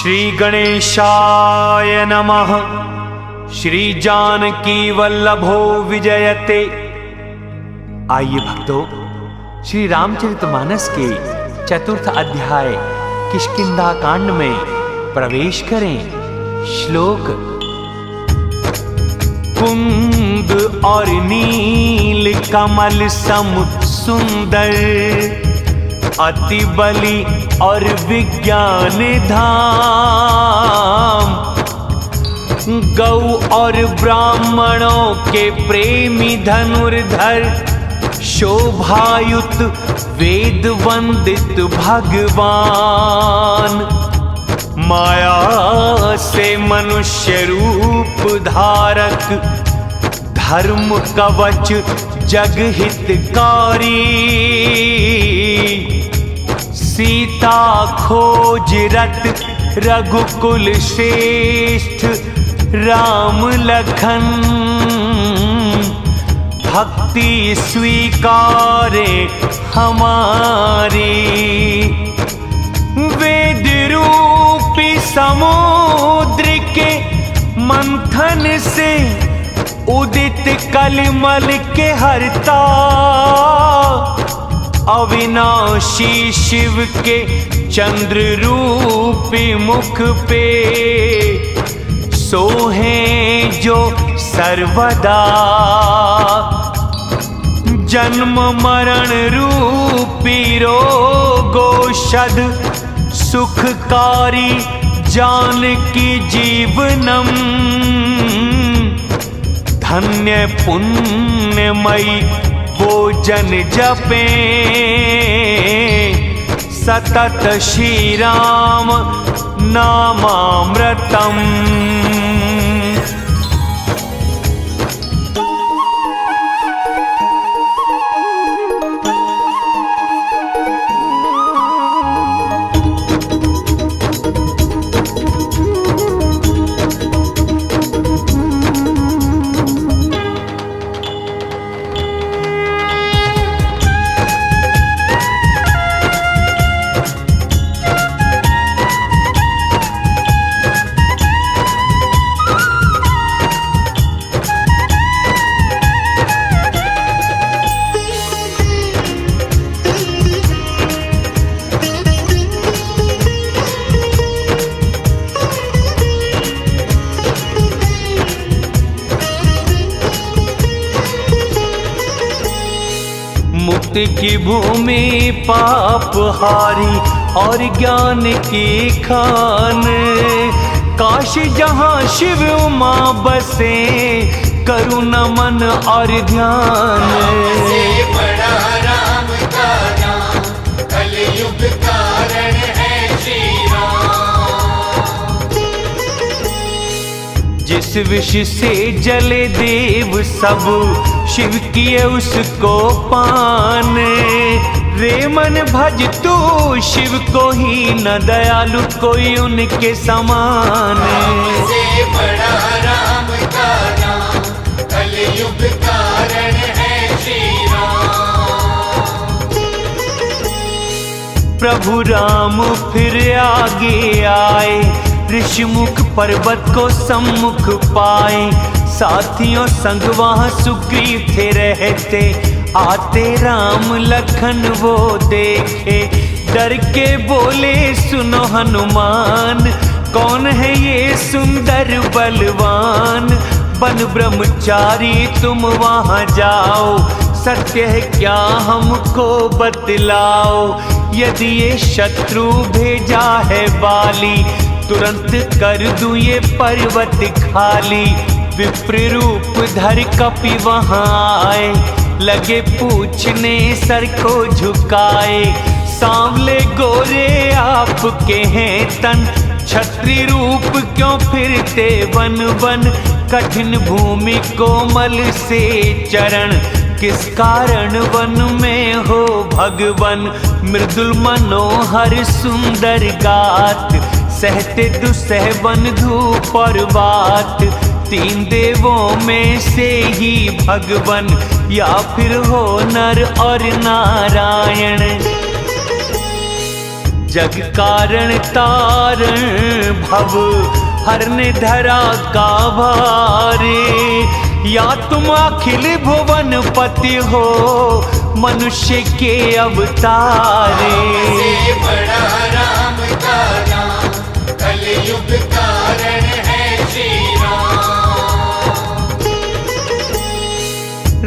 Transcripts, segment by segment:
श्री गणेशाय नमः। श्री जानकी वल्लभो विजयते। आइए भक्तों, श्री रामचरितमानस के चतुर्थ अध्याय किष्किंधा कांड में प्रवेश करें। श्लोक। कुंद और नील कमल सम सुंदर, अति बलि और विज्ञान धाम, गौ और ब्राह्मणों के प्रेमी धनुर्धर, शोभायुत वेद वंदित भगवान, माया से मनुष्य रूप धारक, धर्म कवच जग हितकारी, सीता खोज रत रघुकुल श्रेष्ठ, राम लखन भक्ति स्वीकारे हमारी। वेद रूपी समुद्र के मंथन से उदित कलिमल के हरता, अविनाशी शिव के चंद्र रूपी मुख पे सोहे जो सर्वदा, जन्म मरण रूपी रोगोषध, सुखकारी जानकी जीवनम, धन्य पुण्यमयी वो जन जपे, सतत श्री राम नामामृतम। मुक्ति की भूमि पाप हारी और ज्ञान की खान, काशी जहाँ शिव उमा बसे, करुणा मन और ध्यान। से बड़ा राम का नाम, कलयुग कारण है श्री राम। जिस विष से जले देव सब, शिव किए उसको पान, रे मन भज तू शिव को ही, न दयालु कोई उनके समान। से बड़ा राम का नाम, कलयुग कारण है श्री राम। प्रभु राम फिर आगे आए, ऋषिमुख पर्वत को सम्मुख पाए, साथियों संग वहाँ सुग्रीव थे रहते, आते राम लखन वो देखे, डर के बोले सुनो हनुमान, कौन है ये सुंदर बलवान, बन ब्रह्मचारी तुम वहाँ जाओ, सत्य है क्या हमको बतलाओ, यदि ये शत्रु भेजा है बाली, तुरंत कर दूं ये पर्वत खाली। विप्र रूप धर कपि वहाँ आए, लगे पूछने सर को झुकाए, सांवले गोरे आपके हैं तन, छत्री रूप क्यों फिरते वन वन, कठिन भूमि कोमल से चरण, किस कारण वन में हो भगवन, मृदुल मनोहर सुंदर गात, सहते दुसह वन धूप और वात, तीन देवों में से ही भगवन, या फिर हो नर और नारायण। जग कारण तारण भव हरने धरा का भारे। या तुम अखिल भुवन पति हो मनुष्य के अवतारे। से बड़ा राम का नाम कलयुग कारण है श्री राम।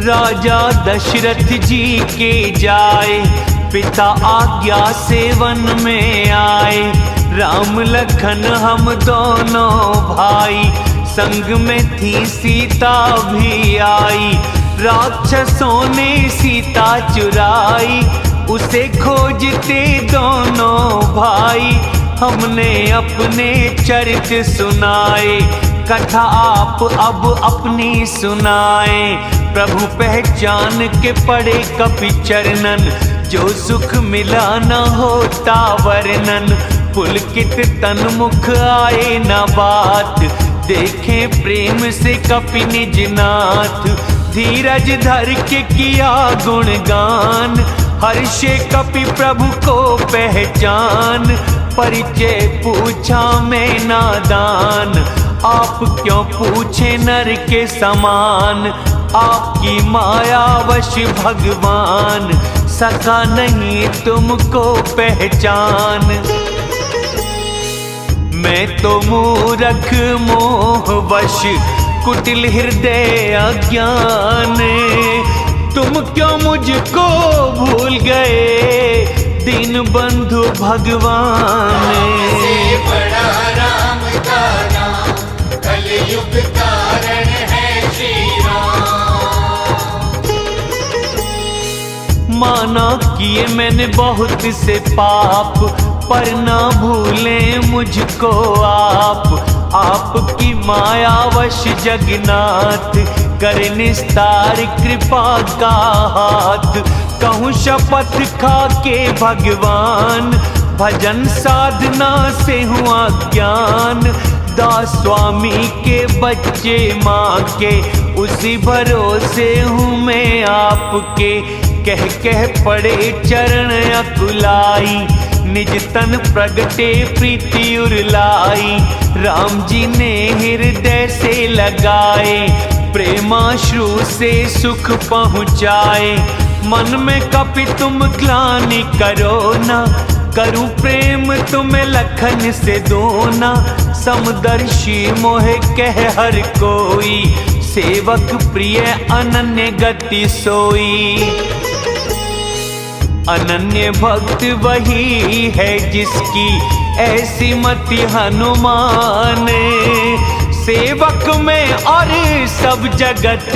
राजा दशरथ जी के जाए पिता आज्ञा से वन में आए। राम लखन हम दोनों भाई संग में थी सीता भी आई। राक्षसों ने सीता चुराई उसे खोजते दोनों भाई। हमने अपने चरित सुनाए कथा आप अब अपनी सुनाए। प्रभु पहचान के पड़े कपि चरणन जो सुख मिला न होता वर्णन। पुलकित तन मुख आए न बात देखें प्रेम से कपि निज नाथ। धीरज धर के किया गुणगान हर्षे कपि प्रभु को पहचान। परिचय पूछा मैं नादान आप क्यों पूछे नर के समान। आपकी माया वश भगवान सका नहीं तुमको पहचान। मैं तो मूरख मोह वश कुटिल हृदय अज्ञान। तुम क्यों मुझको भूल गए दीन बंधु भगवान। से बड़ा राम का नाम कलयुग कारण है श्री राम। माना किए मैंने बहुत से पाप पर ना भूलें मुझको आप। आपकी मायावश जगन्नाथ कर निस्तार कृपा का हाथ। कहूँ शपथ खा के भगवान भजन साधना से हुआ ज्ञान। दास स्वामी के बच्चे माँ के उसी भरोसे हूँ मैं आपके। कह कह पड़े चरण अकुलाई निज तन प्रगटे प्रीति उरलाई। राम जी ने हृदय से लगाए प्रेमाश्रु से सुख पहुँचाए। मन में कपि तुम ग्लानि करो ना करूं प्रेम तुम्हें लखन से दोना। समदर्शी मोहे कह हर कोई सेवक प्रिय अनन्य गति सोई। अनन्य भक्त वही है जिसकी ऐसी मति हनुमान। सेवक में और सब जगत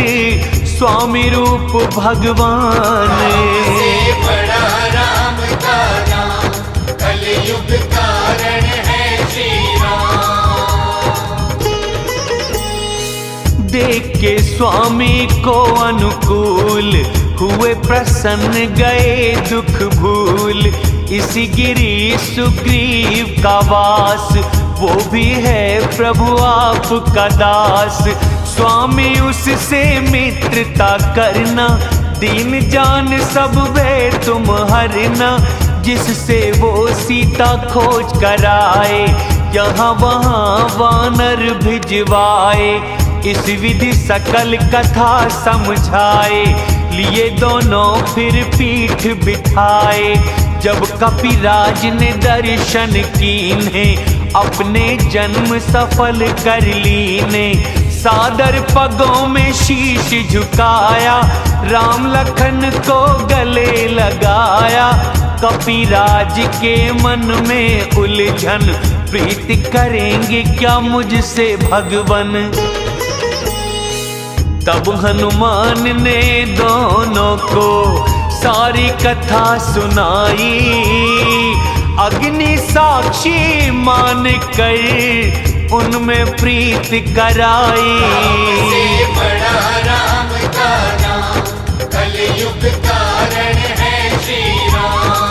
स्वामी रूप भगवान। से बड़ा राम का नाम कलयुग कारण है श्री राम। देख के स्वामी को अनुकूल हुए प्रसन्न गए दुख भूल। इसी गिरी सुग्रीव का वास वो भी है प्रभु आपका दास। स्वामी उससे मित्रता करना दीन जान सब वे तुम हरना। जिससे वो सीता खोज कराए यहाँ वहाँ वानर भिजवाए। इस विधि सकल कथा समझाए लिए दोनों फिर पीठ बिठाए। जब कपिराज ने दर्शन कीन्हे अपने जन्म सफल कर लीने। सादर पगों में शीश झुकाया राम लखन को गले लगाया। कपिराज के मन में उलझन प्रीति करेंगे क्या मुझसे भगवन। तब हनुमान ने दोनों को सारी कथा सुनाई। अग्नि साक्षी मान कर उनमें प्रीत कराई। से बड़ा राम का नाम कलयुग कारण है श्री राम।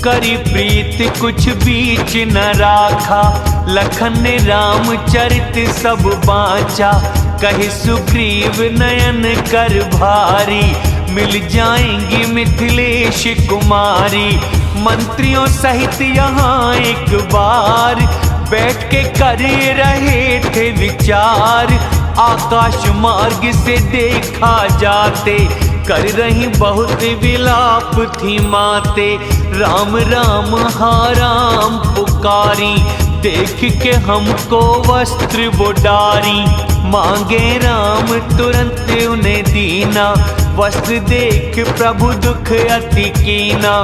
करी प्रीत कुछ बीच न राखा लखन ने रामचरित सब बाँचा। कहि सुग्रीव नयन कर भारी मिल जाएंगी मिथिलेश कुमारी। मंत्रियों सहित यहाँ एक बार बैठ के कर रहे थे विचार। आकाश मार्ग से देखा जाते कर रही बहुत विलाप थी माते। राम राम हा राम पुकारी, देख के हमको वस्त्र वो डारी। मांगे राम तुरंत उन्हें दीना, वस्त्र देख प्रभु दुख अति कीना।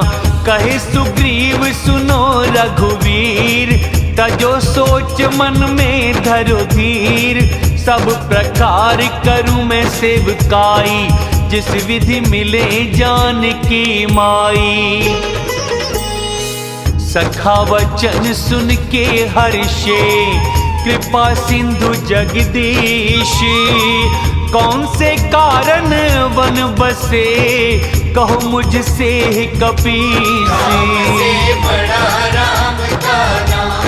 कहे सुग्रीव सुनो रघुवीर, तजो सोच मन में धरो धीर। सब प्रकार करूं मैं सेवकाई, जिस विधि मिले जानकी माई। सखा वचन सुन के हर्षे, कृपा सिंधु जगदीश। कौन से कारण वन बसे, कहो मुझसे कपीस। राम से बड़ा राम का नाम,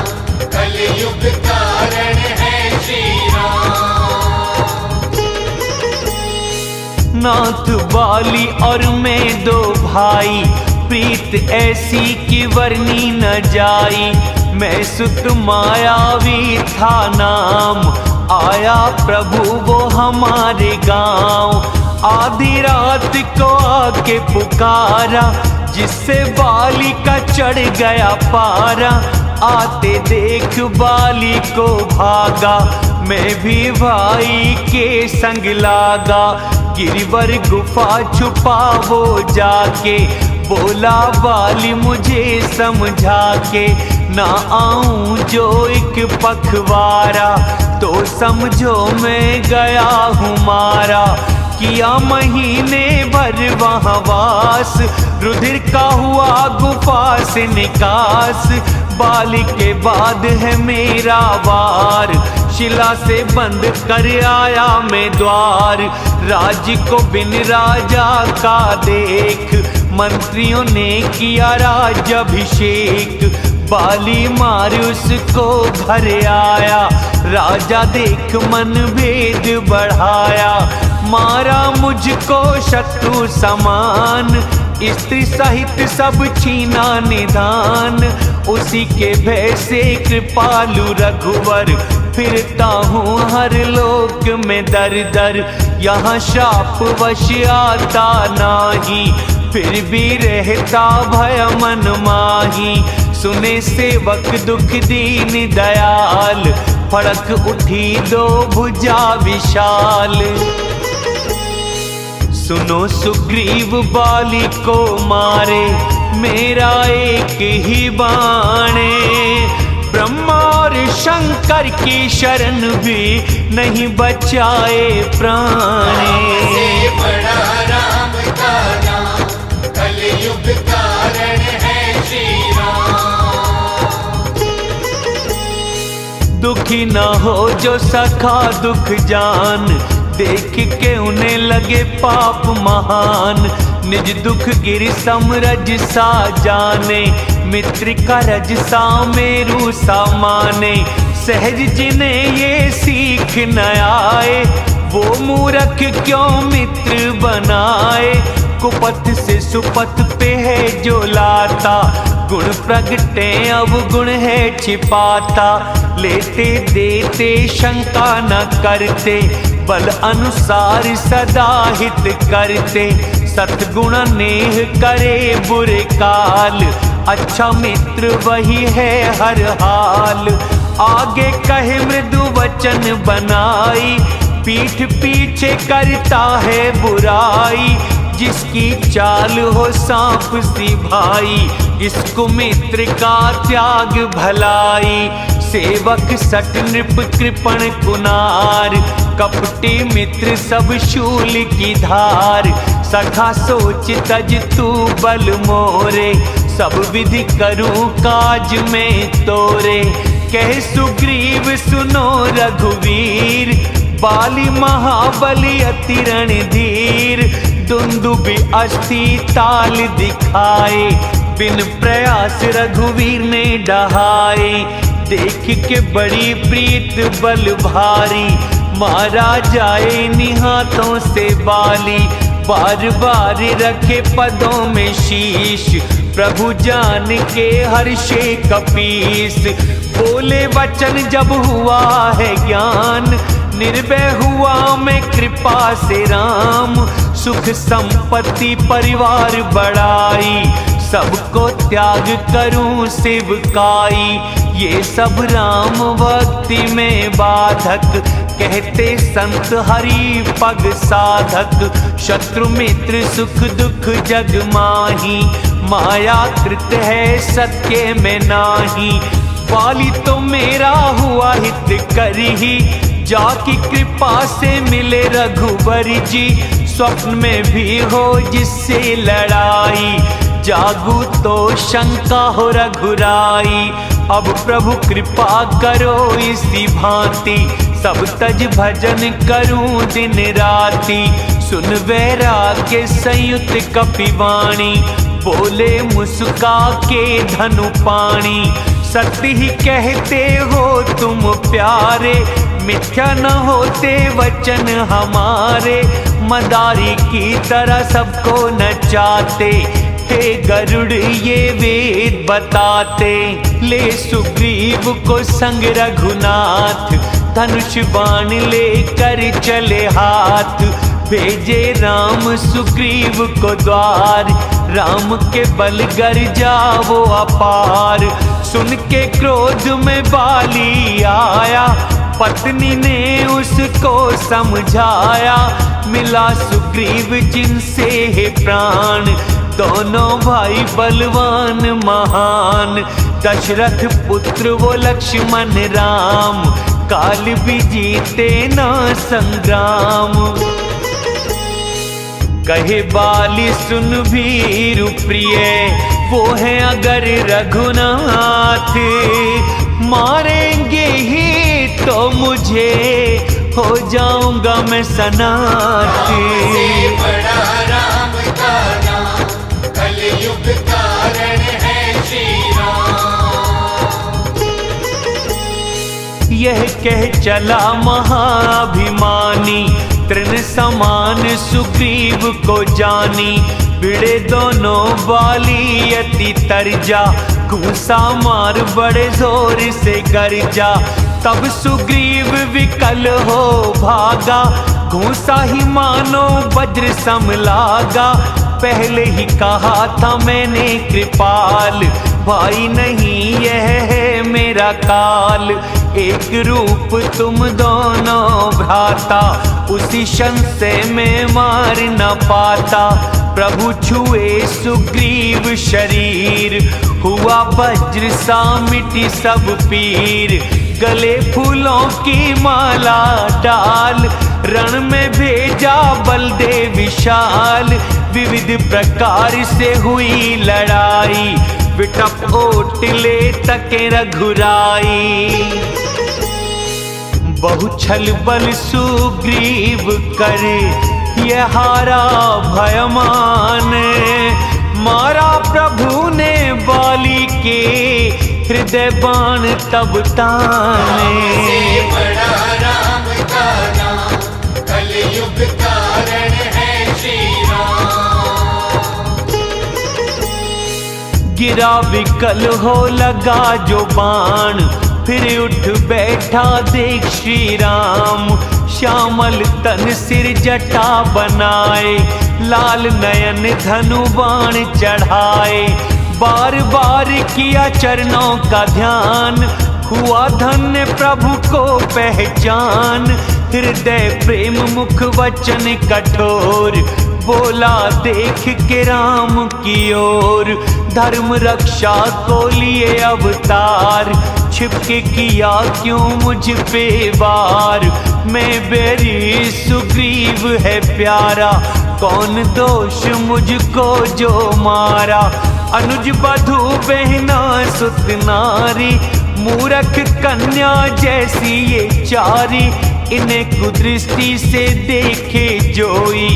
कलयुग कारण है श्री राम। नाथ बाली और मैं दो भाई, प्रीत ऐसी कि वर्णी न जाई। मैं सुत मायावी था नाम, आया प्रभु वो हमारे गांव। आधी रात को आके पुकारा, जिससे बाली का चढ़ गया पारा। आते देख बाली को भागा, मैं भी भाई के संग लागा। गिरिवर गुफा छुपा वो जाके, बोला बाली मुझे समझा के। ना आऊं जो एक पखवारा, तो समझो मैं गया हूँ मारा। किया महीने भर वहाँ वास, रुधिर का हुआ गुफा से निकास। बाली के बाद है मेरा वार, शिला से बंद कर आया मैं द्वार। राज्य को बिन राजा का देख, मंत्रियों ने किया राज्याभिषेक। बाली मार उसको घर आया, राजा देख मन भेद बढ़ाया। मारा मुझको शत्रु समान, स्त्री सहित सब छीना निधान। उसी के भय से कृपालु रघुवर, फिरता हूँ हर लोक में दर दर। यहाँ शाप वश आता नाही, फिर भी रहता भय मन माही। सुने सेवक दुख दीन दयाल, फड़क उठी दो भुजा विशाल। सुनो सुग्रीव बाली को मारे, मेरा एक ही बाणे। ब्रह्मा और शंकर की शरण भी नहीं बचाए प्राणे। से बड़ा राम का नाम, कलयुग कारण है श्री राम। दुखी न हो जो सखा दुख जान, देख के उन्हें लगे पाप महान। निज दुख गिर समरज सा जाने, मित्र का रज सा मेरु सा माने। सहज जिन्हें ये सीख न आए, वो मूर्ख क्यों मित्र बनाए। कुपथ से सुपथ पे है जो लाता, गुण प्रगटे अवगुण है छिपाता। लेते देते शंका न करते, बल अनुसार सदा हित करते। सतगुण नेह करे बुरे काल, अच्छा मित्र वही है हर हाल। आगे कहे मृदु वचन बनाई, पीठ पीछे करता है बुराई। जिसकी चाल हो सांप सी भाई, इसको मित्र का त्याग भलाई। सेवक सट नृप कृपण कुनार, कपटी मित्र सब शूल की धार। सखा सोच तज तू बल मोरे, सब विधि करूं काज में तोरे। कह सुग्रीव सुनो रघुवीर, बाली महाबली अति रणधीर। दुंदुबि अस्थि ताल दिखाए, बिन प्रयास रघुवीर ने डहाए। देख के बड़ी प्रीत बल भारी, मारा जाए निहाथों से बाली। बार बार रखे पदों में शीश, प्रभु जान के हर्षे कपीस। बोले वचन जब हुआ है ज्ञान, निर्भय हुआ मैं कृपा से राम। सुख संपत्ति परिवार बढ़ाई, सबको त्याग करूं सेवकाई। ये सब राम भक्ति में बाधक, कहते संत हरि पग साधक। शत्रु मित्र सुख दुख जग माही, माया कृत है सत्य में नाही। वाली तो मेरा हुआ हित करही, जाकी कृपा से मिले रघुवर जी। स्वप्न में भी हो जिससे लड़ाई, जागू तो शंका हो रघुराई। अब प्रभु कृपा करो इसी भांति, सब तज भजन करूं दिन राति। सुन वैराग्य संयुक्त कपिवाणी, बोले मुस्का के धनु पाणी। सत्य ही कहते हो तुम प्यारे, मिथ्या न होते वचन हमारे। मदारी की तरह सबको नचाते, हे गरुड़ ये वेद बताते। ले सुग्रीव को संग रघुनाथ, धनुष बाण लेकर चले हाथ। भेजे राम सुग्रीव को द्वार, राम के बल गर्जा वो अपार। सुन के क्रोध में बाली आया, पत्नी ने उसको समझाया। मिला सुग्रीव जिनसे है प्राण, दोनों भाई बलवान महान। दशरथ पुत्र वो लक्ष्मण राम, काल भी जीते ना संग्राम। कहे बाली सुन वीर प्रिय, वो है अगर रघुनाथ। मारेंगे ही तो मुझे, हो जाऊंगा मैं सनाथ। से बड़ा राम का नाम, कलयुग कारण है श्री राम। यह कह चला महाभिमानी, तृण समान सुग्रीव को जानी। भिड़े दोनों बाली अति तरजा, घूसा मार बड़े जोर से गरजा। तब सुग्रीव विकल हो भागा, घूसा ही मानो वज्र सम लागा। पहले ही कहा था मैंने कृपाल, भाई नहीं यह है मेरा काल। एक रूप तुम दोनों भ्राता, उसी क्षण से मैं मार न पाता। प्रभु छुए सुग्रीव शरीर, हुआ वज्र सा मिटी सब पीर। गले फूलों की माला डाल, रण में भेजा बलदेव विशाल। विविध प्रकार से हुई लड़ाई, विटप ओटले तके रघुराई। बहु छल बल सुग्रीव करे, ये हारा भयमान। मारा प्रभु ने बाली के, हृदय बाण तब ताने। से बड़ा राम का नाम, कलयुग कारण है श्री राम। गिरा विकल हो लगा जो बाण, फिर उठ बैठा देख श्री राम। श्यामल तन सिर जटा बनाए, लाल नयन धनु बाण चढ़ाए। बार बार किया चरणों का ध्यान, हुआ धन्य प्रभु को पहचान। हृदय प्रेम मुख वचन कठोर, बोला देख के राम की ओर। धर्म रक्षा को लिए अवतार, छिपके किया क्यों मुझ पे वार। मैं बैरी सुग्रीव है प्यारा, कौन दोष मुझको जो मारा। अनुज बधू बहना सुत नारी, मूरख कन्या जैसी ये चारी। इन्हें कुदृष्टि से देखे जोई,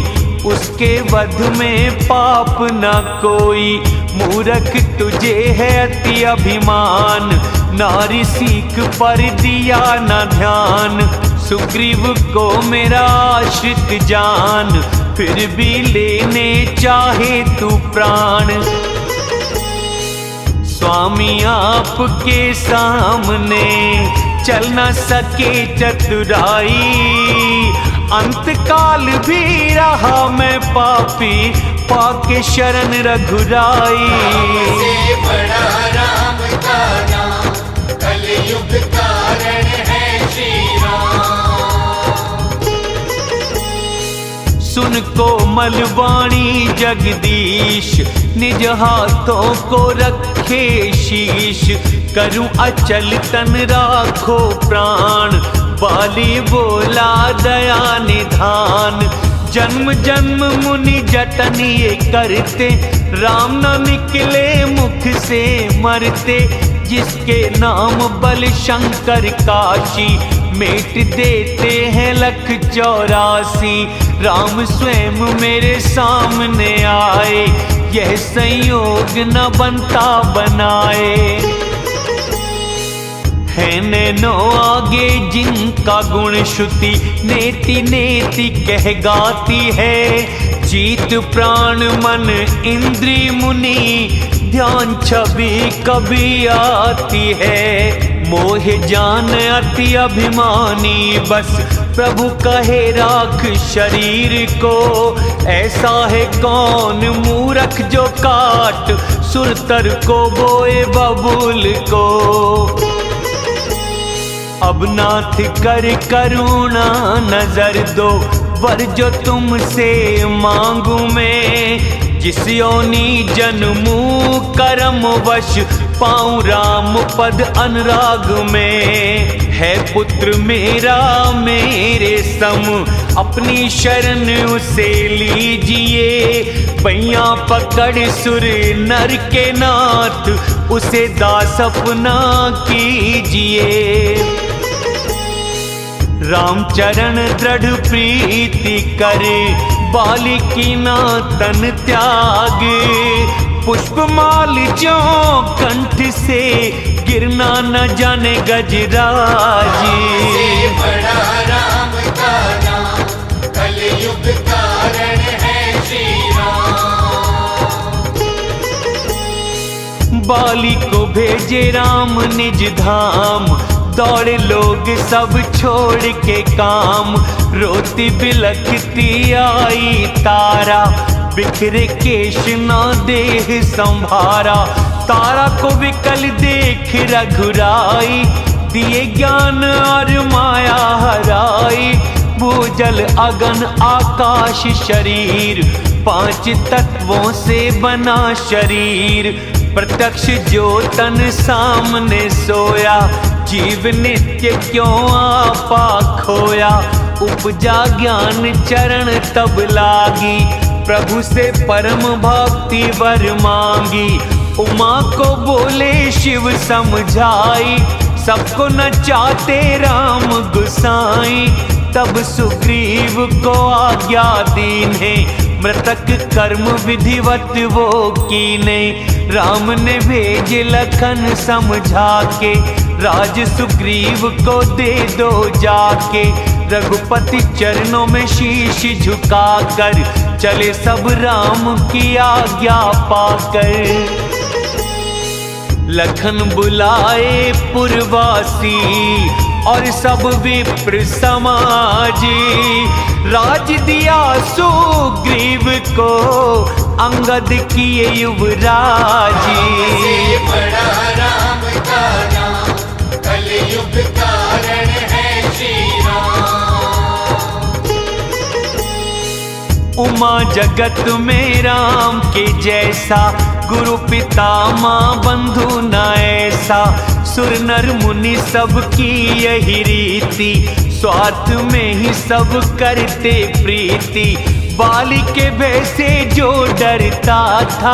उसके वध में पाप न कोई। मूरख तुझे है अति अभिमान, नारी सीख पर दिया न ध्यान। सुग्रीव को मेरा आश्रित जान, फिर भी लेने चाहे तू प्राण। स्वामी आपके सामने चल न सके चतुराई, अंतकाल भी रहा मैं पापी, पाके शरण रघुराई। से बड़ा राम का नाम, कलयुग कारण है श्री राम। सुन कोमल वाणी जगदीश, निज हाथों को रखे शीश, करूं अचल तन राखो प्राण, बाली बोला दया निधान। जन्म जन्म मुनि जतन ये करते, राम न निकले मुख से मरते। जिसके नाम बल शंकर काशी, मेट देते हैं 1,84,000। राम स्वयं मेरे सामने आए, यह संयोग न बनता बनाए। है नैनो आगे जिनका गुण श्रुति, नेति नेति कह गाती है। जीत प्राण मन इंद्री मुनि, ध्यान छवि कभी आती है। मोह जान अति अभिमानी, बस प्रभु कहे राख शरीर को। ऐसा है कौन मूरख जो काट, सुरतर को बोए बबूल को। अब नाथ कर करुणा नजर दो, वर जो तुमसे मांगू मैं। जिस योनि जन्मू कर्म वश, पाऊं राम पद अनुराग में। है पुत्र मेरा मेरे सम, अपनी शरण उसे लीजिए। पैया पकड़ सुर नर के नाथ, उसे दास अपना कीजिए। राम चरण दृढ़ प्रीति करे, बालिकी ना तन त्याग। पुष्पमाल जो कंठ से, गिरना न जाने गजराज। से बड़ा राम का नाम, कलयुग कारण है श्री राम। बाली को भेजे राम निज धाम, दौड़े लोग सब छोड़ के काम। रोती बिलखती आई तारा, बिखरे केश न देह संभारा। तारा को विकल देख रघुराई, दिए ज्ञान और माया हराई। भूजल अगन आकाश शरीर, 5 तत्वों से बना शरीर। प्रत्यक्ष जो तन सामने सोया, जीव नित्य क्यों आपा खोया। उपजा ज्ञान चरण तब लागी, प्रभु से परम भक्ति वर मांगी। उमा को बोले शिव समझाई, सबको न चाहते राम गुसाई। तब सुग्रीव को आज्ञा दीने, मृतक कर्म विधिवत वो कीने। राम ने भेज लखन समझा के, राज सुग्रीव को दे दो जाके। रघुपति चरणों में शीश झुकाकर, चले सब राम की आज्ञा पाकर। लखन बुलाए पुरवासी, और सब विप्र समाज। राज दिया सुग्रीव को, अंगद किए युवराज। से बड़ा राम का नाम, कलयुग कारण है श्री राम। उमा जगत में राम के जैसा, गुरु पिता माँ बंधु न ऐसा। सुर नर मुनि सब की यही रीति, स्वार्थ में ही सब करते प्रीति। बाली के भय से जो डरता था,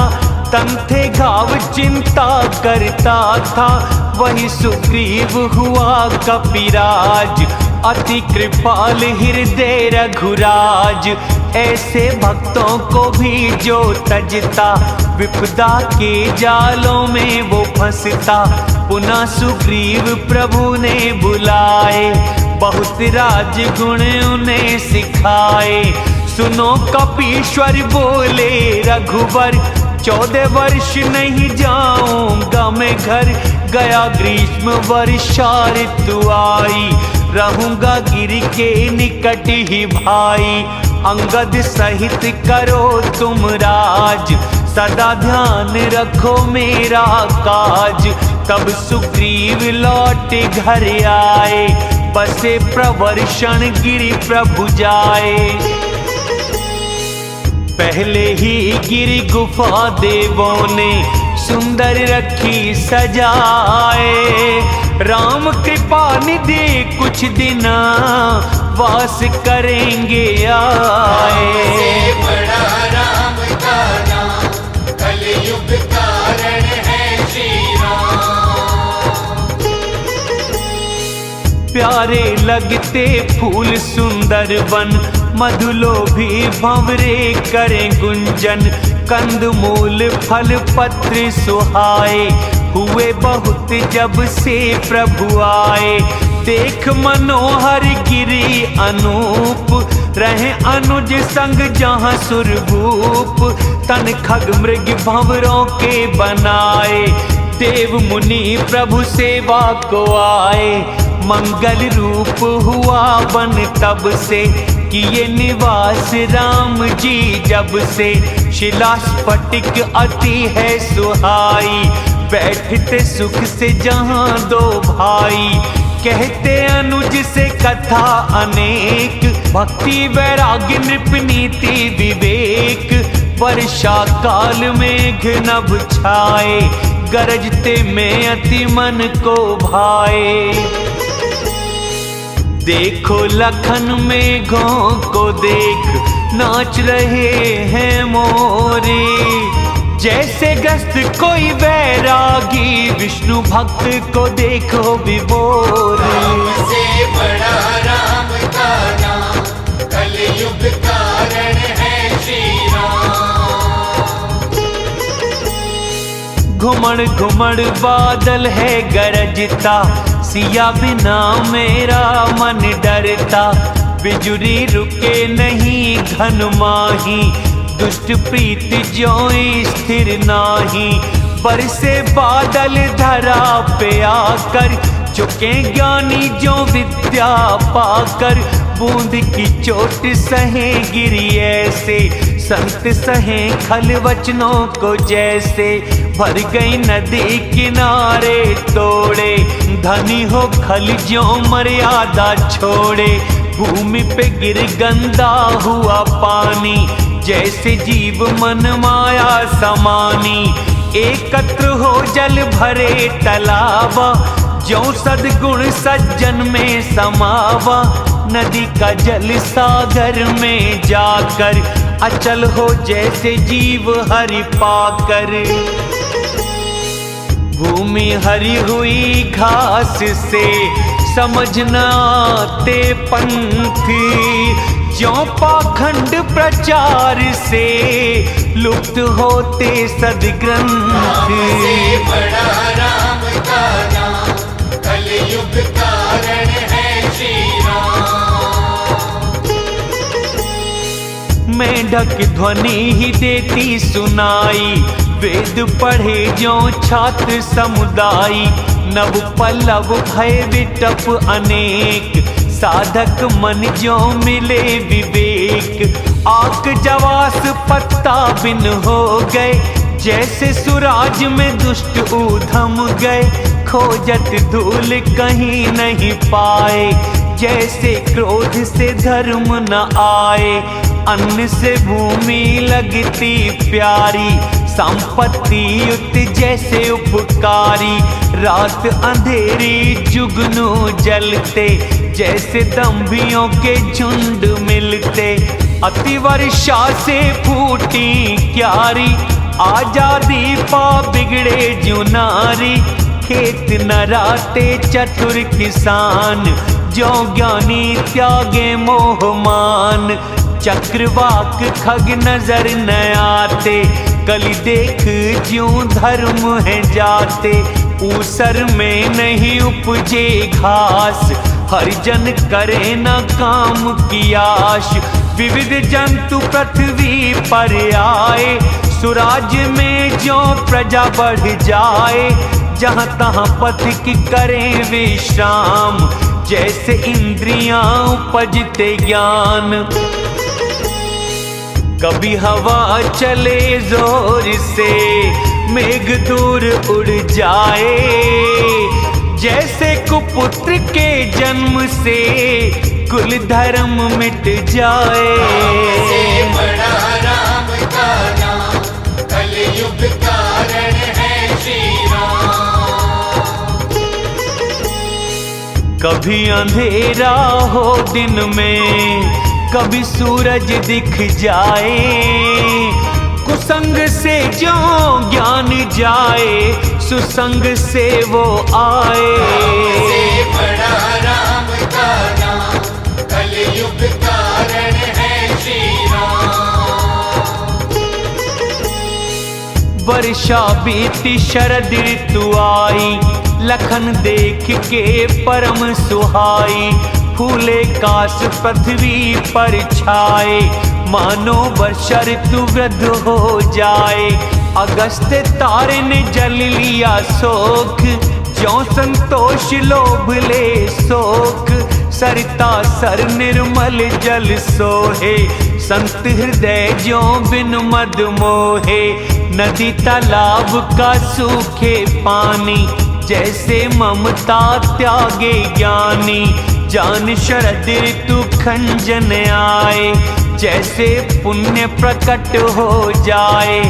तन थे घाव चिंता करता था। वही सुग्रीव हुआ कपिराज, अति कृपाल हृदय रघुराज। ऐसे भक्तों को भी जो तजता, विपदा के जालों में वो फंसता। पुनः सुग्रीव प्रभु ने बुलाए, बहुत राज गुण उन्हें सिखाए। सुनो कपीश्वर बोले रघुवर, 14 वर्ष नहीं जाऊंगा मैं घर। गया ग्रीष्म वर्षा ऋतु आई, रहूंगा गिर के निकट ही भाई। अंगद सहित करो तुम राज, सदा ध्यान रखो मेरा काज। तब सुग्रीव लौट घर आए, बसे प्रवर्षण गिरि प्रभु जाए। पहले ही गिरि गुफा देवों ने सुंदर रखी सजाए। राम कृपा निधि कुछ दिन वास करेंगे आए। से बड़ा राम का नाम, कलयुग कारण है श्री राम। प्यारे लगते फूल सुंदर वन, मधुलोभी भंवरे करें गुंजन। कंद मूल फल पत्र सुहाए, हुए बहुत जब से प्रभु आए। देख मनोहर गिरि अनूप, रहे अनुज संग जहाँ सुरभूप। तन खग मृग भंवरों के बनाए, देव मुनि प्रभु सेवा को आए। मंगल रूप हुआ बन तब से, किए निवास राम जी जब से। शिला स्फटिक अति है सुहाई, बैठते सुख से जहाँ दो भाई। कहते अनुज से कथा अनेक, भक्ति वैराग्य नृप नीति विवेक। वर्षा काल मेघ नभ छाए, गरजते में अति मन को भाए। देखो लखन मेघों को देख, नाच रहे हैं मोरे। जैसे ग्रस्त कोई वैरागी, विष्णु भक्त को देखो विभोरे। राम से बड़ा राम का नाम, कलयुग कारण है श्री राम। घुमड़ घुमड़ बादल है गरजता, सिया बिना मेरा मन डरता। बिजुरी रुके नहीं घन माही, दुष्ट प्रीत ज्यों स्थिर नाही। बरसे बादल धरा पे आकर, चुके ज्ञानी जो विद्या पाकर। बूंद की चोट सहे गिरी ऐसे, संत सहे खल वचनों को जैसे। भर गई नदी किनारे तोड़े, धनी हो खल ज्यों मर्यादा छोड़े। भूमि पे गिर गंदा हुआ पानी, जैसे जीव मन माया समानी। एकत्र हो जल भरे तलावा, ज्यों सद्गुण सज्जन में समावा। नदी का जल सागर में जाकर, अचल हो जैसे जीव हरि पाकर। भूमि हरी हुई घास से, समझना आते पंथ। ज्यों पाखंड प्रचार से, लुप्त होते सदग्रंथ। राम से बड़ा राम का नाम, कलयुग कारण है श्री राम। मेढक ध्वनि ही देती सुनाई, वेद पढ़े ज्यों छात्र समुदाय। नव पल्लव भय विटप अनेक, साधक मन ज्यों मिले विवेक। आक जवास पत्ता बिन हो गए, जैसे सुराज में दुष्ट ऊधम गए। खोजत धूल कहीं नहीं पाए, जैसे क्रोध से धर्म न आए। अन्न से भूमि लगती प्यारी, संपत्ति युक्त जैसे उपकारी। रात अंधेरी जुगनू जलते, जैसे दंभियों के झुंड मिलते। अति वर्षा से फूटी क्यारी, आजादी पा बिगड़े जुनारी। खेत न राते चतुर किसान, जो ज्ञानी त्यागे मोहमान। चक्रवाक खग नजर न आते, कली देख ज्यों धर्म है जाते। ऊसर में नहीं उपजे घास, हरिजन करे न काम की आश। विविध जंतु पृथ्वी पर आए, सुराज्य में जो प्रजा बढ़ जाए, जहाँ तहाँ पथिक करें विश्राम, जैसे इंद्रियां उपजते ज्ञान। कभी हवा चले जोर से, मेघ दूर उड़ जाए, जैसे कुपुत्र के जन्म से कुल धर्म मिट जाए। से बड़ा राम का नाम, कलयुग कारण है श्री राम। कभी अंधेरा हो दिन में, कभी सूरज दिख जाए, कुसंग से जो ज्ञान जाए, सुसंग से वो आए। से बड़ा राम का नाम, कलयुग कारण है श्री राम। वर्षा बीती शरद ऋतु आई, लखन देख के परम सुहाई, फूले काश पृथ्वी पर छाए, मानो वर्षा ऋतु वृद्ध हो जाए। अगस्त तारे ने जल लिया सोख, ज्यों संतोष लोभ ले सोख, सरिता सर निर्मल जल सोहे, संत हृदय ज्यों बिन मद मोहे। नदी तालाब का सूखे पानी, जैसे ममता त्यागे ज्ञानी, जान शरद ऋतु खंजन आए, जैसे पुण्य प्रकट हो जाए।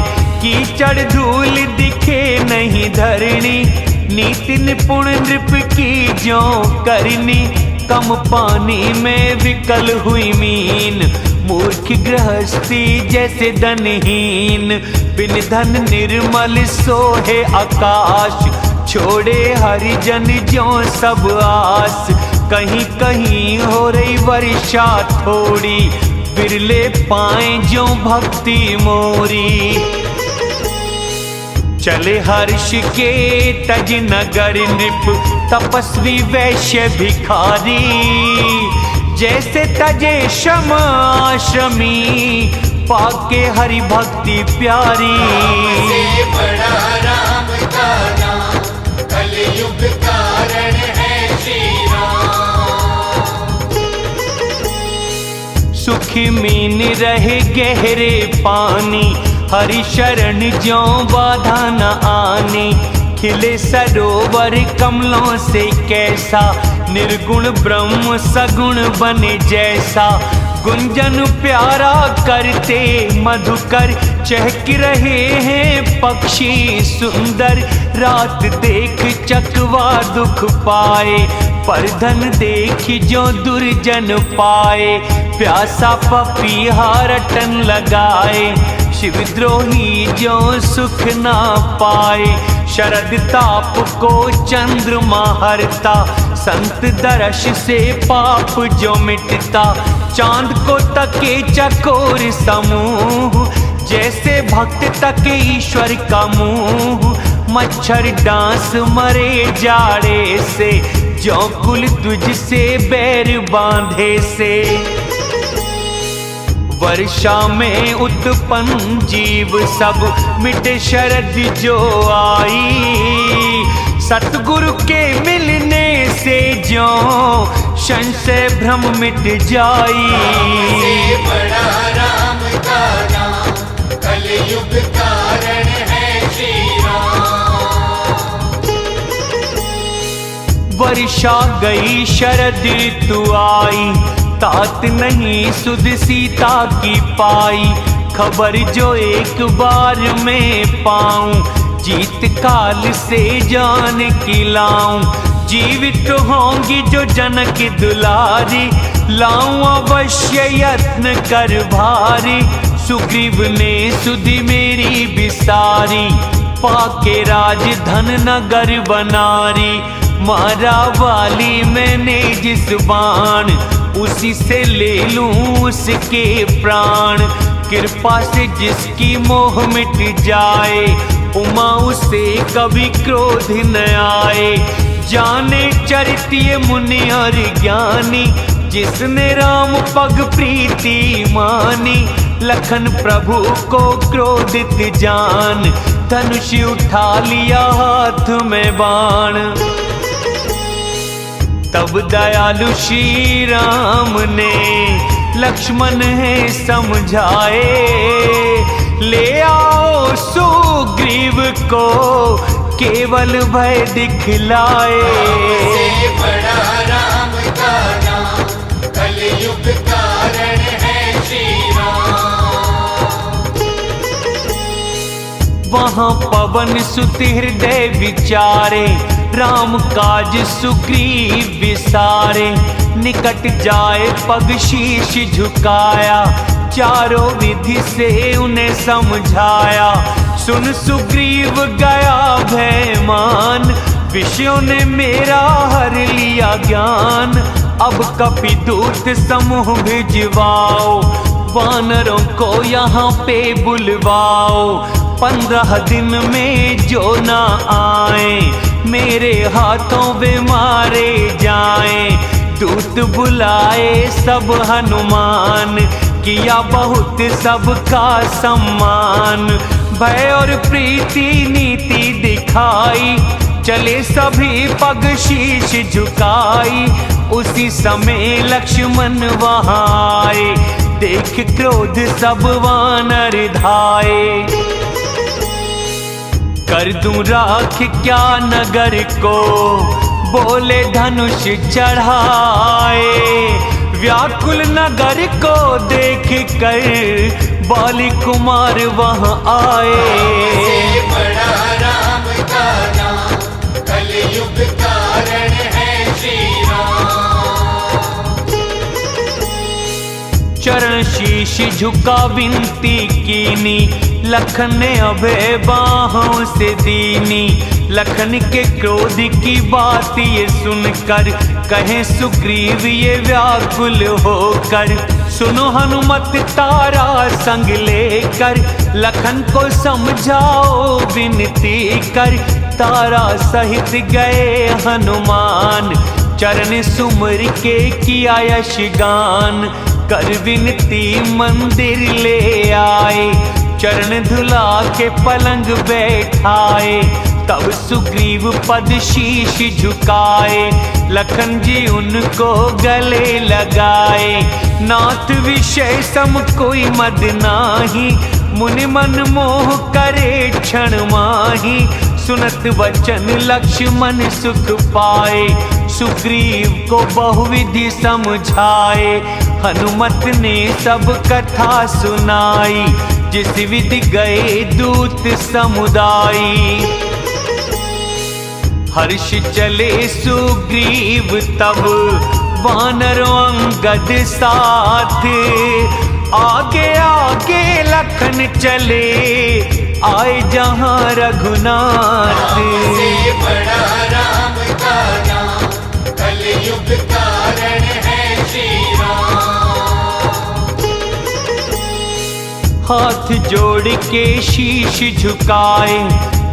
कीचड़ धूल दिखे नहीं धरणी, नीति निपुण नृप की ज्यों करनी, कम पानी में विकल हुई मीन, मूर्ख गृहस्थी जैसे धनहीन, बिन धन निर्मल सोहे आकाश, छोड़े हरिजन ज्यों सब आस। कहीं कहीं हो रही वर्षा थोड़ी, बिरले पाए ज्यों भक्ति मोरी। चले हर्ष के तज नगर नृप, तपस्वी वैश्य भिखारी, जैसे तजे शम आश्रमी, पाके हरि भक्ति प्यारी। से बड़ा राम का नाम, कलयुग कारण है श्री राम। सुखी मीन रहे गहरे पानी, हरि शरण ज्यों बाधा न आनी, खिले सरोवर कमलों से कैसा, निर्गुण ब्रह्म सगुण बने जैसा। गुंजन प्यारा करते मधुकर, चहक रहे हैं पक्षी सुंदर, रात देख चकवा दुख पाए, पर धन देख जो दुर्जन पाए। प्यासा पपीहा रटन लगाए, शिवद्रोही जो सुख ना पाए। शरद ताप को चंद्रमा हरता, संत दर्श से पाप जो मिटता। चांद को तके चकोर समूह, जैसे भक्त तके ईश्वर का मुंह। मच्छर डांस मरे जाड़े से, जो कुल तुझसे बैर बांधे से। वर्षा में उत्पन्न जीव सब, मिटे शरद जो आई। सतगुरु के मिलने से जो संशय भ्रम मिट जाई। से बड़ा राम का नाम, कलयुग कारण है श्री राम। वर्षा गई शरद ऋतु आई, तात नहीं सुध सीता की पाई। खबर जो एक बार में पाऊं, जीत काल से जान की लाऊं। जीवित होंगी जो जनक दुलारी, लाऊं अवश्य यत्न कर भारी। सुग्रीव ने सुधि मेरी बिसारी, पाके राजधन नगर बनारी। मारा वाली मैंने जिस बाण, उसी से ले लूं उसके प्राण। कृपा से जिसकी मोह मिट जाए, उमा उसे कभी क्रोध न आए। जाने चरित्य मुनि और ज्ञानी, जिसने राम पग प्रीति मानी, लखन प्रभु को क्रोधित जान, धनुष उठा लिया हाथ में बाण। तब दयालु श्री राम ने लक्ष्मण है समझाए, ले आओ सुग्रीव को केवल भय दिखलाए। से बड़ा राम का नाम, कलयुग कारण है श्री राम। वहाँ पवन सुत हृदय विचारे, राम काज सुग्रीव विसारे। निकट जाए पग शीश झुकाया, चारों विधि से उन्हें समझाया। सुन सुग्रीव गया भयमान, विषयों ने मेरा हर लिया ज्ञान। अब कपिदूत समूह भिजवाओ, वानरों को यहाँ पे बुलवाओ। 15 दिन में जो ना आए, मेरे हाथों वे मारे जाएं। दूत बुलाए सब हनुमान, किया बहुत सबका सम्मान। भय और प्रीति नीति दिखाई, चले सभी पग शीश झुकाई। उसी समय लक्ष्मण वहाँ आए, देख क्रोध सब वानर धाये। कर दूं राख क्या नगर को, बोले धनुष चढ़ाए। व्याकुल नगर को देख कर बाली कुमार वहाँ आए। से बड़ा राम का नाम, कलयुग कारण है श्री राम। चरण शीश झुका विनती कीनी, लखन ने अभय बाहों से दीनी। लखन के क्रोध की बात ये सुनकर, कहे सुग्रीव ये व्याकुल होकर। सुनो हनुमत तारा संग लेकर, लखन को समझाओ विनती कर। तारा सहित गए हनुमान, चरण सुमर के किया यश गान। कर विनती मंदिर ले आए, चरण धुला के पलंग बैठाए। तब सुग्रीव पद शीश झुकाए, लखन जी उनको गले लगाए। नाथ विषय सम कोई मद नाही, मुनि मन मोह करे क्षण माही। सुनत वचन लक्ष्मण सुख पाए, सुग्रीव को बहुविधि समझाए। हनुमत ने सब कथा सुनाई, जिस विधि गए दूत समुदाई। हर्ष चले सुग्रीव तब, वानरों अंगद साथ। आगे आगे लखन चले, आए जहाँ रघुनाथ। से बड़ा राम का नाम, कलयुग कारण है श्री राम। हाथ जोड़ के शीश झुकाए,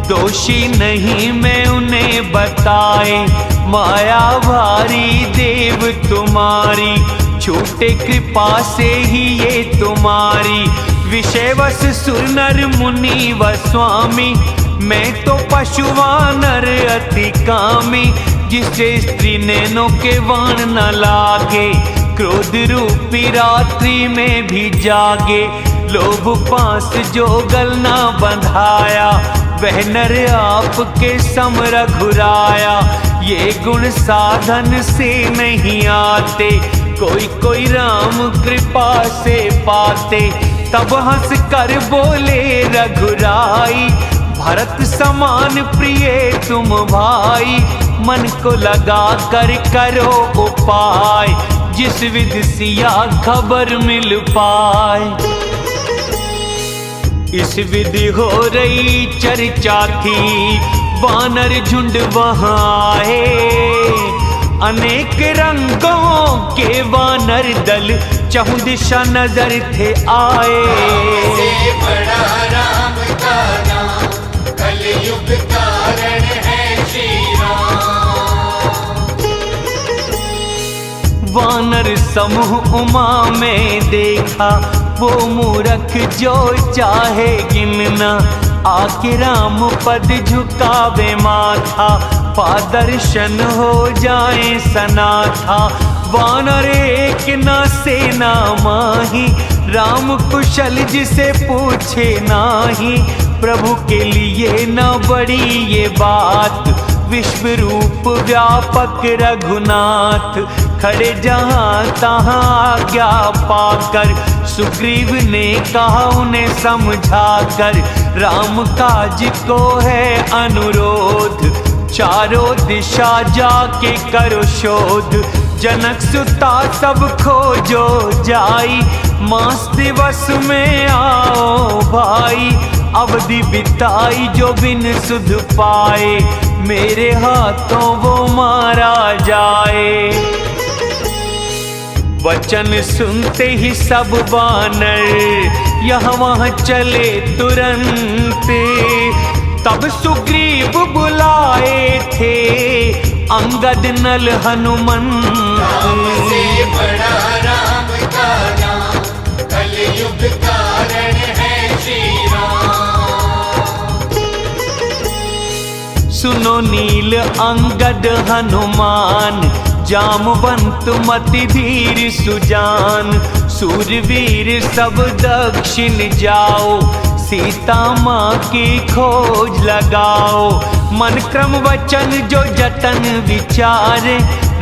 दोषी नहीं मैं उन्हें बताए। माया भारी देव तुम्हारी, छूटे कृपा से ही ये तुम्हारी। विषयवश सुर नर मुनि व स्वामी, मैं तो पशु वानर अति कामी। जिससे स्त्री नैनों के वाण न लागे, क्रोध रूपी रात्रि में भी जागे। लोभ पास जो गल न बंधाया, वह नर आपके सम रघुराया। ये गुण साधन से नहीं आते, कोई कोई राम कृपा से पाते। तब हंस कर बोले रघुराई, भरत समान प्रिय तुम भाई। मन को लगा कर करो उपाय, जिस विधि सिया खबर मिल पाए। इस विधि हो रही चर्चा थी, वानर झुंड वहाँ आए। अनेक रंगों के वानर दल, चहुं दिशा नजर थे आए। से बड़ा राम का नाम, कलयुग कारण है श्री राम। वानर समूह उमा में देखा, वो मूरख जो चाहे गिनना, आके राम पद झुकावे माथा, पादर्शन हो जाए सनाथा। वानर एक न सेना माही, राम कुशल जिसे पूछे नाही, प्रभु के लिए न बड़ी ये बात, विश्व रूप व्यापक रघुनाथ। खड़े जहाँ तहाँ आज्ञा पाकर, सुग्रीव ने कहा उन्हें समझाकर, राम काज को है अनुरोध, चारों दिशा जाके करो शोध। जनक सुता सब खोजो जाई, मास दिवस में आओ भाई, अवधि बिताई जो बिन सुध पाए, मेरे हाथों वो मारा जाए। वचन सुनते ही सब वानर यहाँ वहाँ चले तुरंत, तब सुग्रीव बुलाए थे अंगद नल हनुमंत। राम से बड़ा राम का नाम, कलयुग कारण है श्री राम। सुनो नील अंगद हनुमान, जामवंत मति धीर सुजान, सूरवीर सब दक्षिण जाओ, सीता माँ की खोज लगाओ। मन क्रम वचन जो जतन विचारे,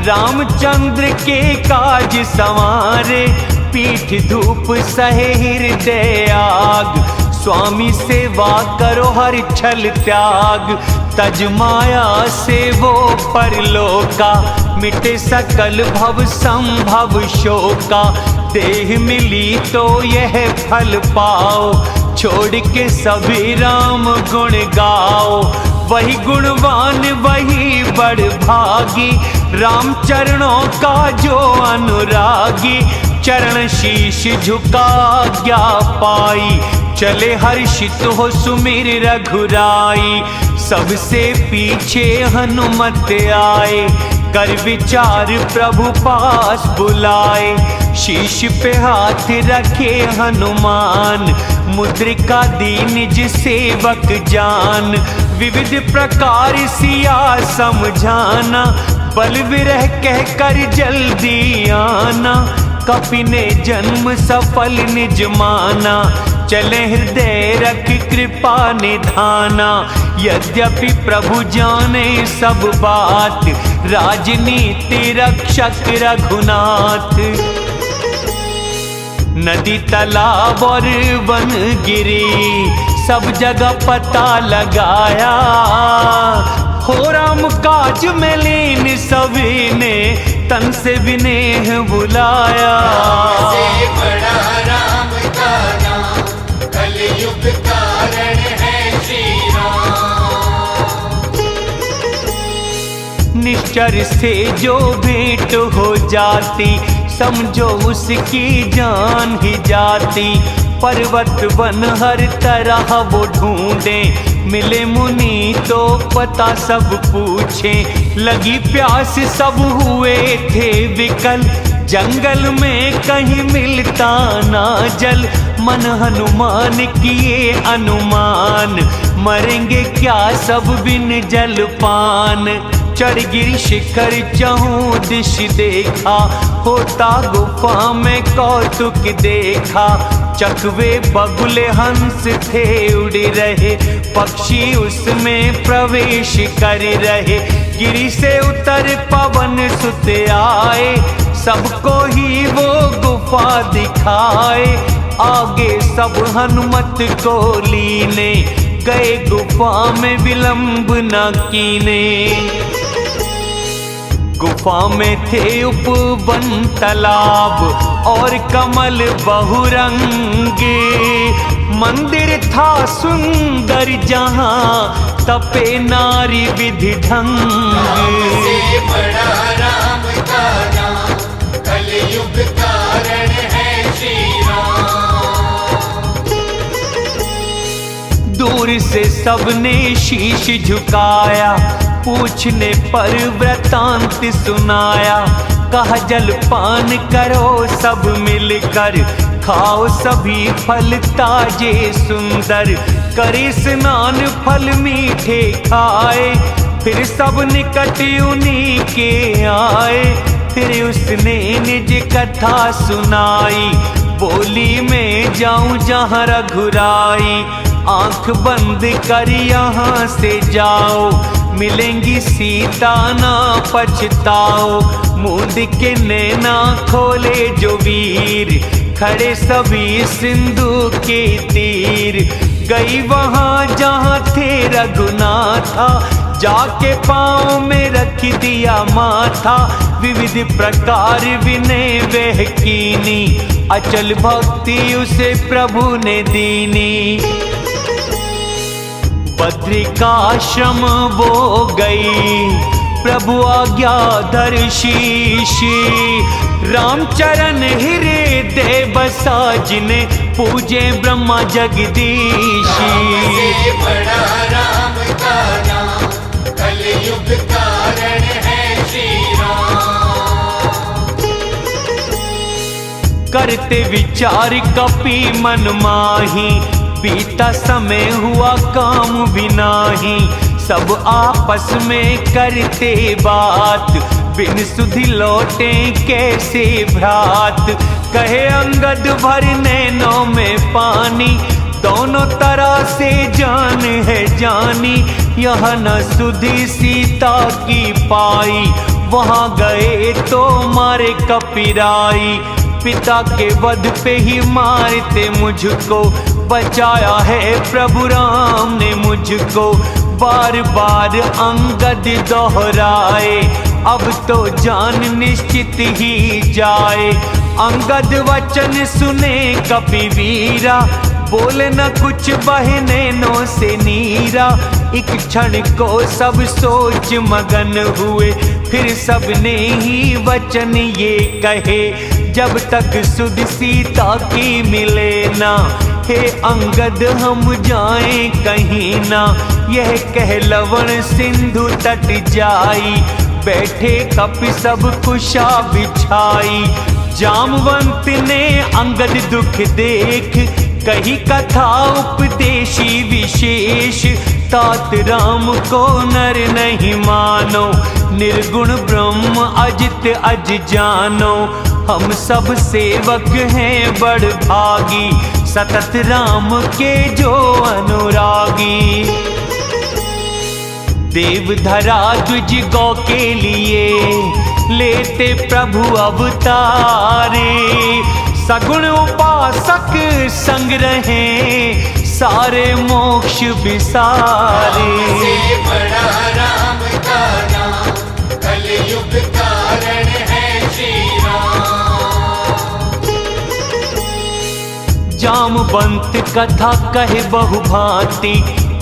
रामचंद्र के काज संवारे। पीठ धूप सहे हृदय आग, स्वामी सेवा करो हर छल त्याग। तज माया से वो परलोका, मिटे सकल भव संभव शोका। देह मिली तो यह फल पाओ, छोड़ के सभी राम गुण गाओ। वही गुणवान वही बड़ भागी, राम चरणों का जो अनुरागी। चरण शीश झुका आज्ञा पाई, चले हर्षित हो सुमिर रघुराई। सबसे पीछे हनुमत आए, कर विचार प्रभु पास बुलाए। शीश पे हाथ रखे हनुमान, मुद्रिका दी निज सेवक जान। विविध प्रकार सिया समझाना, बल विरह कह कर जल्दी आना। कपि ने जन्म सफल निज माना, चले हृदय रख कृपा निधाना। यद्यपि प्रभु जाने सब बात, राजनीति रक्षक रघुनाथ। नदी तालाब और वन गिरी, सब जगह पता लगाया। हो राम काज में लीन सभी ने, तन से विनेह बुलाया। से बड़ा राम का नाम, कलयुग कारण है श्री राम। निश्चर से जो भेंट हो जाती, समझो उसकी जान ही जाती। पर्वत वन हर तरह वो ढूंढे, मिले मुनि तो पता सब पूछे। लगी प्यास सब हुए थे विकल, जंगल में कहीं मिलता ना जल। मन हनुमान किए अनुमान, मरेंगे क्या सब बिन जल पान। चढ़ गिर शिखर चहु दिश देखा, होता गुफा में कौतुक देखा। चकवे बगुले हंस थे उड़ रहे, पक्षी उसमें प्रवेश कर रहे। गिरी से उतर पवन सुत आए, सबको ही वो गुफा दिखाए। आगे सब हनुमत को लीने, गए गुफा में विलंब न कीने। गुफा में थे उपवन तालाब और कमल बहुरंगे। मंदिर था सुंदर जहाँ, तपे नारी विधि ढंग। से बड़ा राम का नाम, कलयुग कारण है श्री राम। दूर से सबने शीश झुकाया, पूछने पर वृतांत सुनाया। कहा जलपान करो सब मिलकर, खाओ सभी फल ताजे सुंदर, करे स्नान फल मीठे खाए, फिर सब निकट उन्हीं के आए। फिर उसने निज कथा सुनाई, बोली में जाऊं जहाँ रघुराई, आंख बंद कर यहाँ से जाओ, मिलेंगी सीता ना पछताओ। मूंद के नैना खोले जो वीर, खड़े सभी सिंधु के तीर, गई वहाँ जहाँ थे रघुनाथा, जाके पाँव में रख दिया माथा। विविध प्रकार विनय वह कीनी, अचल भक्ति उसे प्रभु ने दीनी। बद्रिकाश्रम वो गई, प्रभु आज्ञाधर शीश, रामचरण हृदय बसा, जिन्हें पूजे ब्रह्मा जगदीश। राम से बड़ा राम का नाम, कलयुग कारण है श्री राम। करते विचार कपि मन माही, बीता समय हुआ काम भी नाही, सब आपस में करते बात, बिन सुधि लौटे कैसे भ्रात। कहे अंगद भर नैनों में पानी, दोनों तरह से जान है जानी, यह न सुधि सीता की पाई, वहां गए तो मारे कपिराई। पिता के वध पे ही मारते मुझको, बचाया है प्रभु राम ने मुझको। बार बार अंगद दोहराए, अब तो जान निश्चित ही जाए। अंगद वचन सुने कपिवीरा, बोले न कुछ बहनों से नीरा। एक क्षण को सब सोच मगन हुए, फिर सबने ही वचन ये कहे, जब तक सुध सीता की मिले ना, हे अंगद हम जाएं कहीं ना। यह कह लवण सिंधु तट जाई, बैठे कपि सब कुशा बिछाई। जामवंत ने अंगद दुख देख, कही कथा उपदेशी विशेष। तात राम को नर नहीं मानो, निर्गुण ब्रह्म अजित अज जानो। हम सब सेवक हैं बड़ भागी, सतत राम के जो अनुरागी। देवधरा द्विज गौ के लिए, लेते प्रभु अवतारे। सगुण उपासक संग रहे, सारे मोक्ष विसारे। राम से बड़ा राम का नाम, कलयुग कारण है श्री राम। जामवंत कथा कहे बहुभांति,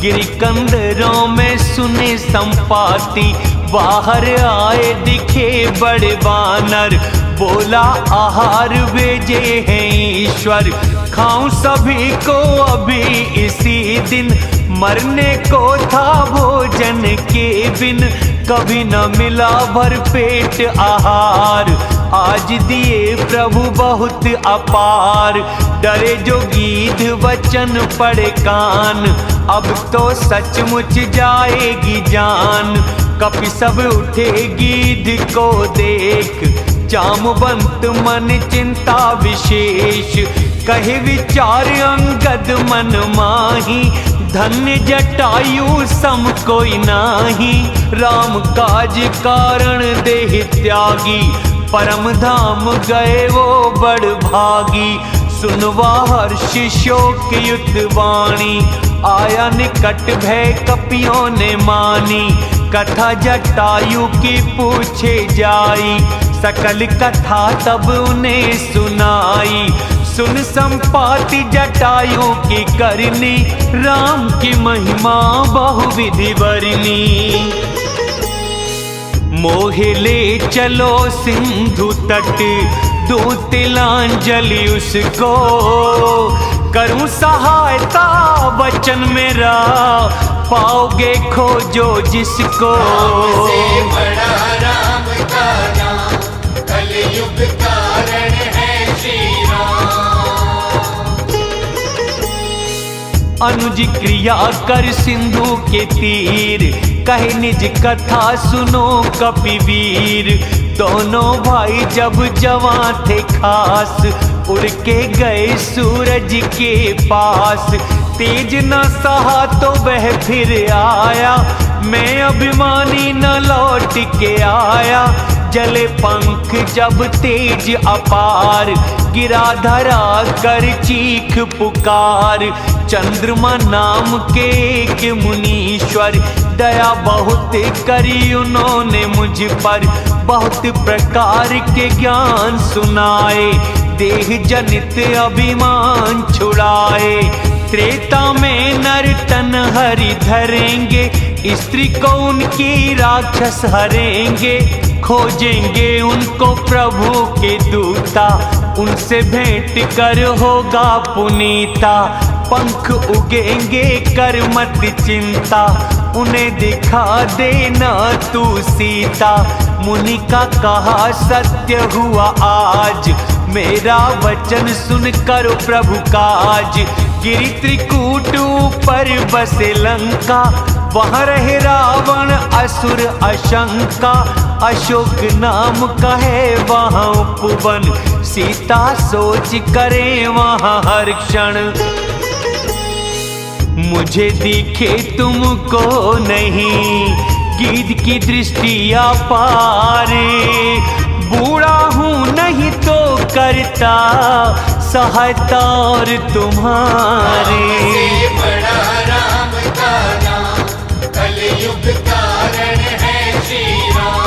गिरिकंदरों में सुने संपाति। बाहर आए दिखे बड़े वानर, बोला आहार भेजे हैं ईश्वर। खाऊं सभी को अभी इसी दिन, मरने को था भोजन के बिन। कभी न मिला भर पेट आहार, आज दिए प्रभु बहुत अपार। डरे जो गीध वचन पड़े कान, अब तो सचमुच जाएगी जान। कपि सब उठे गीध को देख, जामवंत मन चिंता विशेष। कहे विचार अंगद मन माही, धन्य जटायु सम कोई नाही। राम काज कारण देह त्यागी, परम धाम गए वो बड़ भागी। सुनवा हर्ष शोक युत वाणी, आया निकट भय कपियों ने मानी। कथा जटायु की पूछे जाई, सकल कथा तब उन्हें सुनाई। सुन संपाति जटायु की करनी, राम की महिमा बहुविधि वर्णी। मोहे ले चलो सिंधु तट, दूं तिलांजलि उसको। करूं सहायता वचन मेरा, पाओगे खोजो जिसको। राम से बड़ा राम का नाम, कलयुग कारण है श्री राम। अनुज क्रिया कर सिंधु के तीर, कहे निज कथा सुनो कपिवीर। दोनों भाई जब जवां थे खास, उड़ के गए सूरज के पास। तेज न सहा तो वह फिर आया, मैं अभिमानी न लौट के आया। जले पंख जब तेज अपार, गिरा धरा कर चीख पुकार। चंद्रमा नाम के एक मुनीश्वर, दया बहुत करी उन्होंने मुझ पर। बहुत प्रकार के ज्ञान सुनाए, देह जनित अभिमान छुड़ाए। त्रेता में नर तन हरि धरेंगे, स्त्री को उनकी राक्षस हरेंगे। खोजेंगे उनको प्रभु के दूता, उनसे भेंट कर होगा पुनीता। पंख उगेंगे कर मत चिंता, उन्हें दिखा देना तू सीता। मुनि का कहा सत्य हुआ आज, मेरा वचन सुन करो प्रभु काज। गिरि त्रिकूट पर बसे लंका, वहाँ रहे रावण असुर अशंका। अशोक नाम का है वहाँ उपवन, सीता सोच करे वहाँ हर क्षण। मुझे दिखे तुमको नहीं, गीध की दृष्टि अपारे। बूढ़ा हूँ नहीं तो करता सहायता और तुम्हारे। से बड़ा राम का नाम, कलयुग कारण है श्री राम।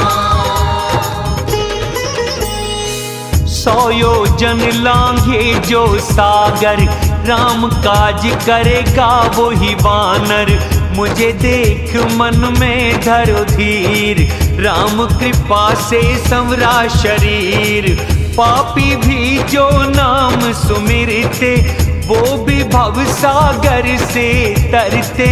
100 योजन लांघे जो सागर, राम काज करेगा वो ही वानर। मुझे देख मन में धरो धीर, राम कृपा से संवरा शरीर। पापी भी जो नाम सुमिरते, वो भी भव सागर से तरते।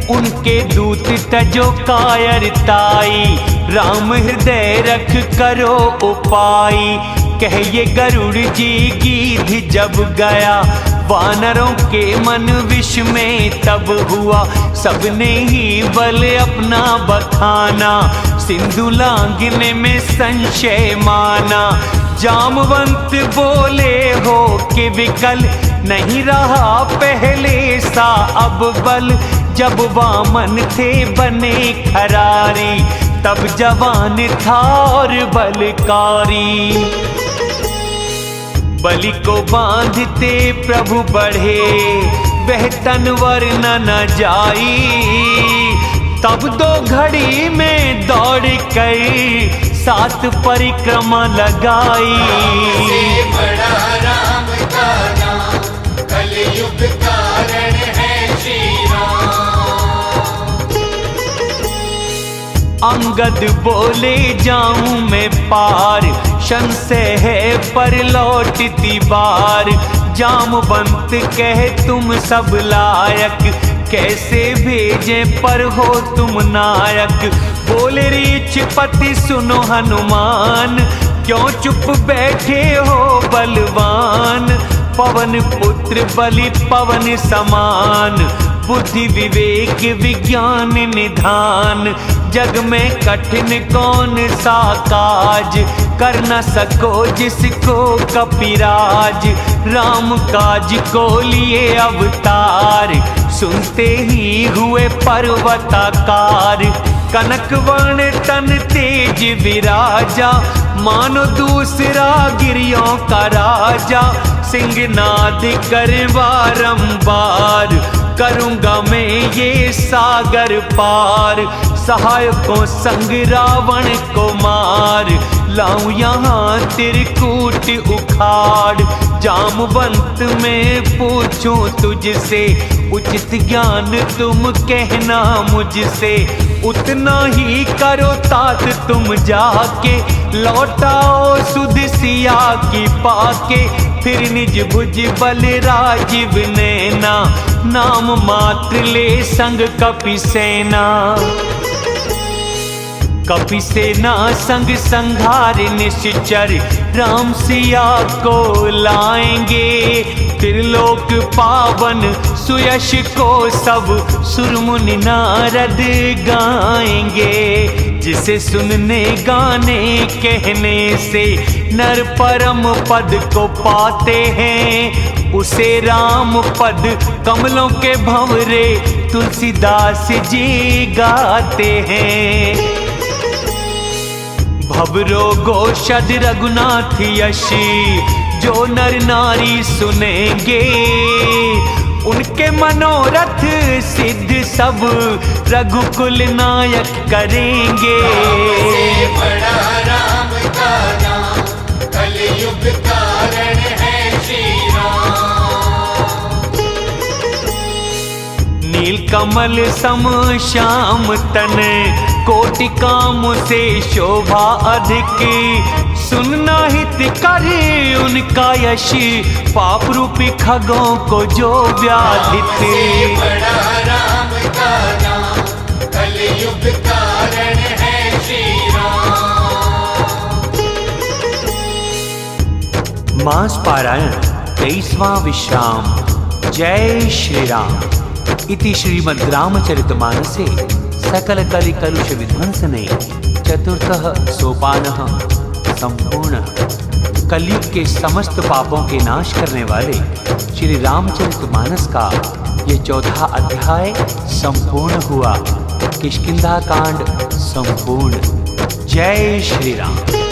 उनके दूत तजो कायरताई, राम हृदय रख करो उपाय। कह ये गरुड़ जी गीध जब गया, वानरों के मन विष में तब हुआ। सबने ही बल अपना बखाना, सिंधु लांघने में संशय माना। जामवंत बोले हो कि विकल, नहीं रहा पहले सा अब बल। जब वामन थे बने खरारी, तब जवान था और बलकारी। बलि को बांधते प्रभु बढ़े, वह तनवर न जाई। तब 2 घड़ी में दौड़ कर 7 परिक्रमा लगाई। से बड़ा राम का नाम, कलयुग कारण है श्री राम। अंगद बोले जाऊं मैं पार, संशय है पर लौटती बार। जामवंत कहे तुम सब लायक, कैसे भेजे पर हो तुम नायक। बोले रीछपति सुनो हनुमान, क्यों चुप बैठे हो बलवान। पवन पुत्र बलि पवन समान, बुद्धि विवेक विज्ञान निधान। जग में कठिन कौन सा काज, कर न सको जिसको कपिराज। राम काज को लिए अवतार, सुनते ही हुए पर्वताकार। कनक वर्ण तन तेज विराजा, मानो दूसरा गिरियों का राजा। सिंहनाद करे बारंबार, करूंगा मैं ये सागर पार। सहायकों संग रावण को मार, लाऊं यहाँ त्रिकूट उखाड़। जामवंत मैं पूछूं तुझसे, उचित ज्ञान तुम कहना मुझसे। उतना ही करो तात तुम जाके, लौटाओ सुध सिया की पाके। फिर निज भुज बल राजीव नैना, नाम मात्र ले संग कपि सेना। कपि सेना संग संघार निश्चर राम सिया को लाएंगे। त्रिलोक पावन सुयश को सब सुरमुनि नारद गाएंगे। जिसे सुनने गाने कहने से नर परम पद को पाते हैं, उसे राम पद कमलों के भंवरे तुलसीदास जी गाते हैं। भवरो गोषद रघुनाथ यशी जो नर नारी सुनेंगे, उनके मनोरथ सिद्ध सब रघुकुल नायक करेंगे। से बड़ा राम का नाम कलयुग कारण है श्री राम। नील कमल सम श्याम तन कोटि काम से शोभा अधिक। सुनना हित करे उनका यश पाप रूपी खगों को जो व्याधित। से बड़ा राम का नाम कलयुग कारण है श्री राम। मास पारायण 23वां विश्राम। जय श्री राम। इति श्रीमद् रामचरितमानसे सकल कलि कलुष विध्वंसने चतुर्थः सोपानः संपूर्ण। कलयुग के समस्त पापों के नाश करने वाले श्री रामचरितमानस का ये 4था अध्याय संपूर्ण हुआ। किष्किंधा कांड संपूर्ण। जय श्री राम।